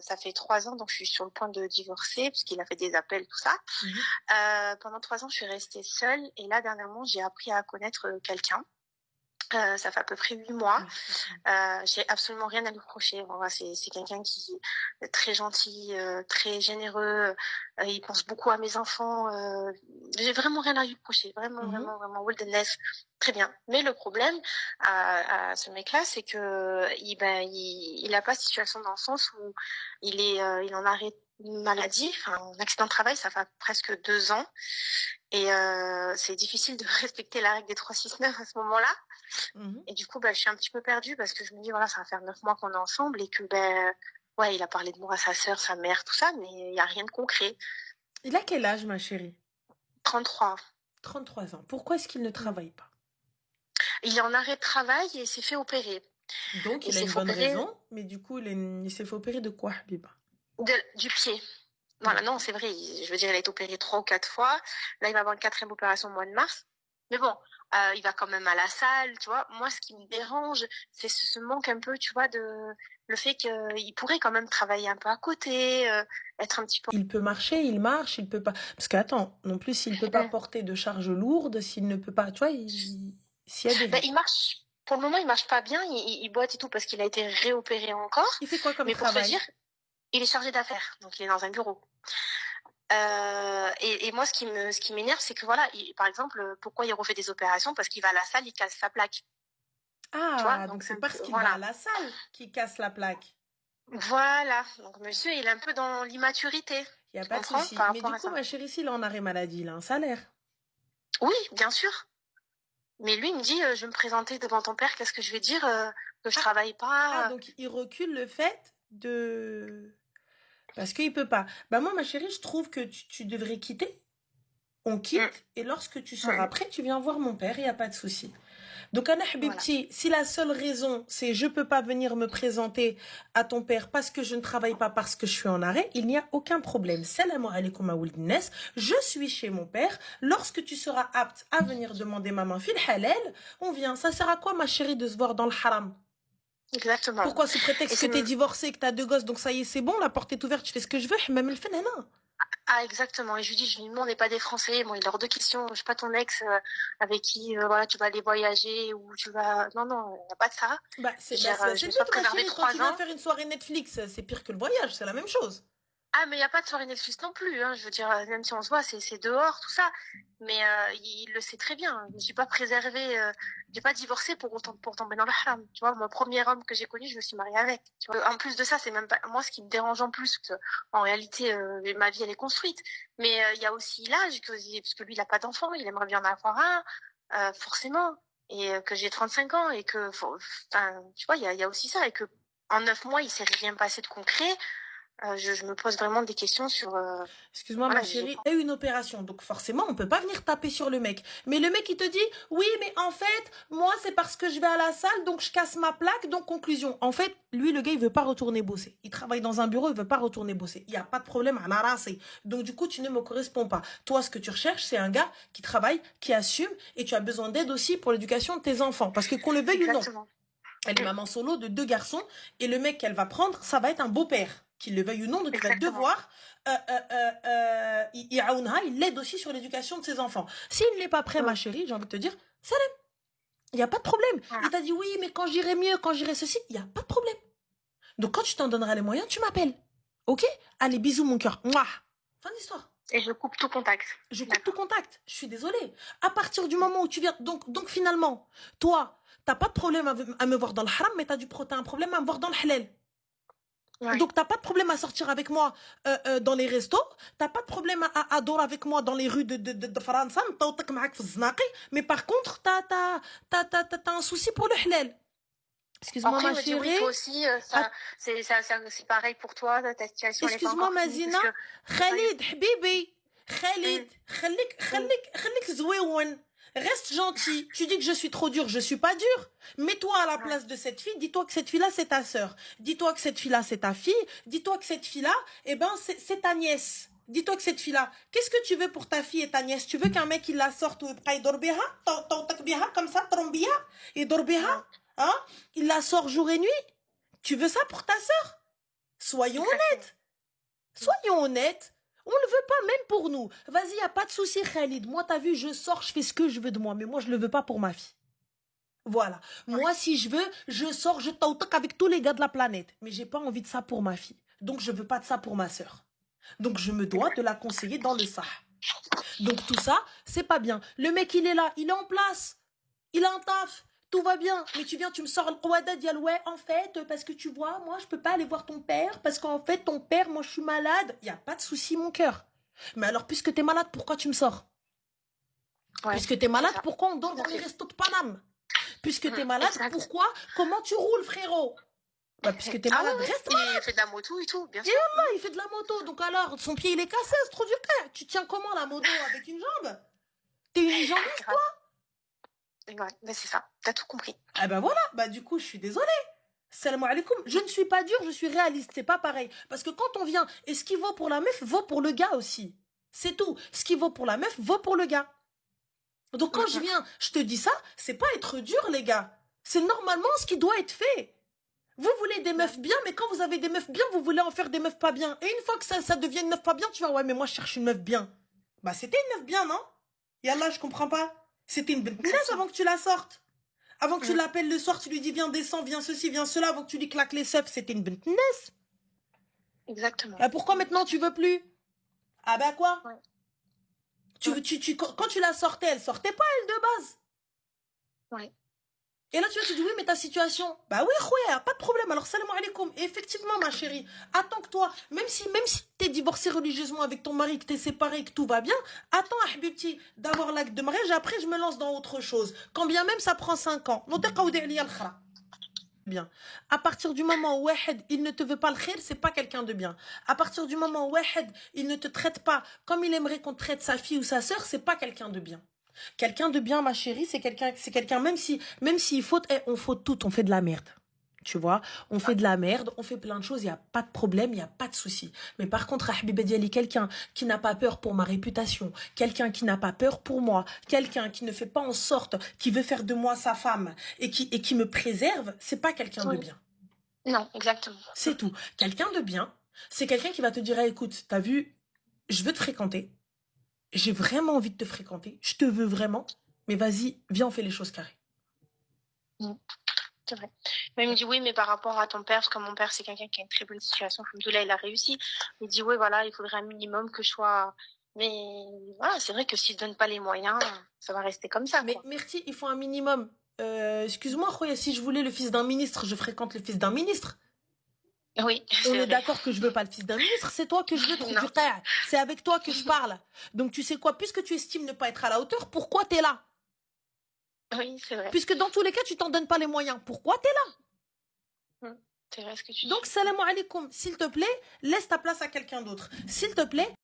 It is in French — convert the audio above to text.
Ça fait 3 ans, donc je suis sur le point de divorcer, parce qu'il a fait des appels, tout ça. Pendant 3 ans, je suis restée seule, et là, dernièrement, j'ai appris à connaître quelqu'un. Ça fait à peu près 8 mois. J'ai absolument rien à lui reprocher. Voilà, c'est quelqu'un qui est très gentil, très généreux. Il pense beaucoup à mes enfants. J'ai vraiment rien à lui reprocher. Vraiment, vraiment. Wilderness, très bien. Mais le problème à ce mec-là, c'est que il a pas de situation dans le sens où il en arrêt une maladie, enfin un accident de travail, ça fait presque 2 ans. Et c'est difficile de respecter la règle des 3-6-9 à ce moment-là. Et du coup, je suis un petit peu perdue parce que je me dis, voilà, ça va faire 9 mois qu'on est ensemble et que, ouais, il a parlé de moi à sa sœur, sa mère, tout ça, mais il n'y a rien de concret. Il a quel âge, ma chérie? 33. 33 ans. Pourquoi est-ce qu'il ne travaille pas? Il est en arrêt de travail et il s'est fait opérer. Donc, il a une bonne raison, mais du coup, il s'est fait opérer de quoi, Habiba? Du pied. Voilà, non, c'est vrai, je veux dire, il a été opéré 3 ou 4 fois. Là, il va avoir une 4e opération au mois de mars. Mais bon, il va quand même à la salle, tu vois. Moi, ce qui me dérange, c'est ce manque un peu, tu vois, le fait qu'il pourrait quand même travailler un peu à côté, être un petit peu... Il peut marcher, il marche, il peut pas... Parce qu'attends, non plus, s'il peut pas porter de charges lourdes, s'il ne peut pas... Tu vois, s'il y a des... il marche... Pour le moment, il marche pas bien, il boite et tout parce qu'il a été réopéré encore. Il fait quoi comme travail? Mais pour te dire, il est chargé d'affaires, donc il est dans un bureau. Et moi, ce qui m'énerve, c'est que voilà, par exemple, pourquoi il refait des opérations? Parce qu'il va à la salle, il casse sa plaque. Ah, vois, donc c'est parce qu'il va à la salle qu'il casse la plaque. Voilà, donc monsieur, il est un peu dans l'immaturité. Il n'y a pas de souci. Mais du coup, ma chérie, s'il est en arrêt maladie, il a un salaire. Oui, bien sûr. Mais lui, il me dit, je vais me présenter devant ton père, qu'est-ce que je vais dire que je travaille pas. Ah, donc il recule le fait de... Parce qu'il peut pas. Bah moi, ma chérie, je trouve que tu devrais quitter. On quitte, et lorsque tu seras prêt, tu viens voir mon père, il n'y a pas de souci. Donc, Anna Habibti, si la seule raison, c'est je peux pas venir me présenter à ton père parce que je ne travaille pas, parce que je suis en arrêt, il n'y a aucun problème. Salam alaikum Wilderness, je suis chez mon père. Lorsque tu seras apte à venir demander ma main fil halal, on vient. Ça sert à quoi, ma chérie, de se voir dans le haram? Exactement. Pourquoi, sous prétexte que t'es divorcée, que t'as 2 gosses, donc ça y est, c'est bon, la porte est ouverte, je fais ce que je veux, même le fait, Ah, exactement. Et je lui dis, nous, on n'est pas des Français. Bon, il est hors de question. Je suis pas ton ex avec qui, voilà, tu vas aller voyager ou tu vas... Non, non, il n'y a pas de ça. Bah, c'est le but, ma chérie, quand tu viens faire une soirée Netflix, c'est pire que le voyage, c'est la même chose. Ah, mais il n'y a pas de soirée Netflix non plus, hein. Je veux dire, même si on se voit, c'est dehors, tout ça. Mais il le sait très bien. Je ne suis pas préservée, j'ai pas divorcé pour tomber dans le haram. Tu vois, mon premier homme que j'ai connu, je me suis mariée avec. Tu vois. En plus de ça, c'est même pas moi ce qui me dérange en plus. En réalité, ma vie, elle est construite. Mais il y a aussi l'âge, parce que lui, il n'a pas d'enfant, il aimerait bien en avoir un, forcément. Et que j'ai 35 ans et que, tu vois, il y a aussi ça. Et que en 9 mois, il ne s'est rien passé de concret. Je me pose vraiment des questions sur... Excuse-moi, ma chérie, il y a eu une opération, donc forcément, on peut pas venir taper sur le mec. Mais le mec, il te dit, oui, mais en fait, moi, c'est parce que je vais à la salle, donc je casse ma plaque, donc conclusion. En fait, lui, le gars, il veut pas retourner bosser. Il travaille dans un bureau, il veut pas retourner bosser. Il y a pas de problème à narasser. Donc, du coup, tu ne me corresponds pas. Toi, ce que tu recherches, c'est un gars qui travaille, qui assume, et tu as besoin d'aide aussi pour l'éducation de tes enfants. Parce que qu'on le veuille ou non, elle est maman solo de 2 garçons, et le mec qu'elle va prendre, ça va être un beau-père. Qu'il le veuille ou non, donc il va devoir, il l'aide aussi sur l'éducation de ses enfants. S'il ne l'est pas prêt, ma chérie, j'ai envie de te dire, salam, il n'y a pas de problème. Il t'a dit, oui, mais quand j'irai mieux, quand j'irai ceci, il n'y a pas de problème. Donc quand tu t'en donneras les moyens, tu m'appelles. Ok? Allez, bisous mon cœur. Mouah. Fin d'histoire. Et je coupe tout contact. Je coupe tout contact. Je suis désolée. À partir du moment où tu viens... Donc finalement, toi, t'as pas de problème à me voir dans le haram, mais t'as un problème à me voir dans le halal. Ouais. Donc, t'as pas de problème à sortir avec moi dans les restos. T'as pas de problème à adorer avec moi dans les rues de France. Mais par contre, t'as un souci pour le halal. Excuse-moi, ma chérie. Oui, toi aussi, c'est pareil pour toi, ta situation. Excuse-moi, Mazina. Khalid, Habibi. Khalid, خليك زويون. Reste gentil. Tu dis que je suis trop dure. Je suis pas dure. Mets-toi à la place de cette fille. Dis-toi que cette fille-là, c'est ta sœur. Dis-toi que cette fille-là, c'est ta fille. Dis-toi que cette fille-là, eh ben, c'est ta nièce. Dis-toi que cette fille-là, qu'est-ce que tu veux pour ta fille et ta nièce? Tu veux qu'un mec, il la sorte ou comme ça, et dorbiha, hein? Il la sort jour et nuit? Tu veux ça pour ta sœur? Soyons honnêtes. Soyons honnêtes. On ne le veut pas, même pour nous. Vas-y, y a pas de souci, Khalid. Moi, t'as vu, je sors, je fais ce que je veux de moi. Mais moi, je le veux pas pour ma fille. Voilà. Moi, si je veux, je sors, je taoutak avec tous les gars de la planète. Mais j'ai pas envie de ça pour ma fille. Donc, je veux pas de ça pour ma sœur. Donc, je me dois de la conseiller dans le sah. Donc, tout ça, c'est pas bien. Le mec, il est là, il est en place. Il a un taf. Tout va bien. Mais tu viens, tu me sors le qouada, dial, ouais, en fait, parce que tu vois, moi, je peux pas aller voir ton père, parce qu'en fait, ton père, moi, je suis malade. Y a pas de souci, mon cœur. Mais alors, puisque t'es malade, pourquoi tu me sors? Puisque t'es malade, pourquoi on dort dans les restos de Paname? Puisque t'es malade, pourquoi? Comment tu roules, frérot? Bah, puisque t'es malade, reste malade. Il fait de la moto et tout, bien sûr. Et Allah, il fait de la moto. Donc alors, son pied, il est cassé, c'est trop dur. Tu tiens comment la moto avec une jambe? T'es une jambiste, toi? Ouais, mais c'est ça. T'as tout compris. Ah ben voilà. Bah du coup, je suis désolée. Salam alaikum. Je ne suis pas dure, je suis réaliste. C'est pas pareil. Parce que quand on vient, et ce qui vaut pour la meuf, vaut pour le gars aussi. C'est tout. Ce qui vaut pour la meuf, vaut pour le gars. Donc quand je viens, je te dis ça, c'est pas être dur, les gars. C'est normalement ce qui doit être fait. Vous voulez des meufs bien, mais quand vous avez des meufs bien, vous voulez en faire des meufs pas bien. Et une fois que ça devient une meuf pas bien, tu vas, ouais, mais moi je cherche une meuf bien. Bah c'était une meuf bien, non? Yallah, je comprends pas. C'était une bête avant que tu la sortes. Avant que tu l'appelles le soir, tu lui dis viens, descends, viens ceci, viens cela, avant que tu lui claques les seufs, c'était une bête. Exactement. Bah pourquoi maintenant tu veux plus? Ah bah quoi? Ouais. Quand tu la sortais, elle sortait pas, elle, de base. Ouais. Et là, tu dis, oui, mais ta situation. Bah oui, khouya, pas de problème. Alors, salam alaikum. Et effectivement, ma chérie, attends que toi, même si t'es divorcée religieusement avec ton mari, que t'es séparée, que tout va bien, attends, ahbibti, d'avoir l'acte de mariage, et après, je me lance dans autre chose. Quand bien même, ça prend 5 ans. Bien. À partir du moment où Wahed, il ne te veut pas le khir, c'est pas quelqu'un de bien. À partir du moment où Wahed, il ne te traite pas comme il aimerait qu'on traite sa fille ou sa sœur, c'est pas quelqu'un de bien. Quelqu'un de bien, ma chérie, c'est quelqu'un, même s'il faute, on faute tout, on fait de la merde. Tu vois, on fait de la merde, on fait plein de choses, il n'y a pas de problème, il n'y a pas de souci. Mais par contre, Habiba Diali, quelqu'un qui n'a pas peur pour ma réputation, quelqu'un qui n'a pas peur pour moi, quelqu'un qui ne fait pas en sorte, qui veut faire de moi sa femme et qui me préserve, c'est pas quelqu'un de bien. Non, exactement. C'est tout. Quelqu'un de bien, c'est quelqu'un qui va te dire, écoute, t'as vu, je veux te fréquenter. J'ai vraiment envie de te fréquenter. Je te veux vraiment. Mais vas-y, viens, on fait les choses carrées. C'est vrai. Mais il me dit, oui, mais par rapport à ton père, parce que mon père, c'est quelqu'un qui a une très bonne situation. Alhamdoulilah, il a réussi. Il me dit, oui, voilà, il faudrait un minimum que je sois... Mais voilà, c'est vrai que s'il ne donne pas les moyens, ça va rester comme ça. Mais Myrti, il faut un minimum. Excuse-moi, Khoya, si je voulais le fils d'un ministre, je fréquente le fils d'un ministre. Oui. On est d'accord que je veux pas le fils d'un ministre, c'est toi que je veux, c'est avec toi que je parle. Donc tu sais quoi, puisque tu estimes ne pas être à la hauteur, pourquoi t'es là? Oui, c'est vrai. Puisque dans tous les cas, tu t'en donnes pas les moyens, pourquoi t'es là? C'est vrai ce que tu dis. Donc salam alaikum, s'il te plaît, laisse ta place à quelqu'un d'autre. S'il te plaît,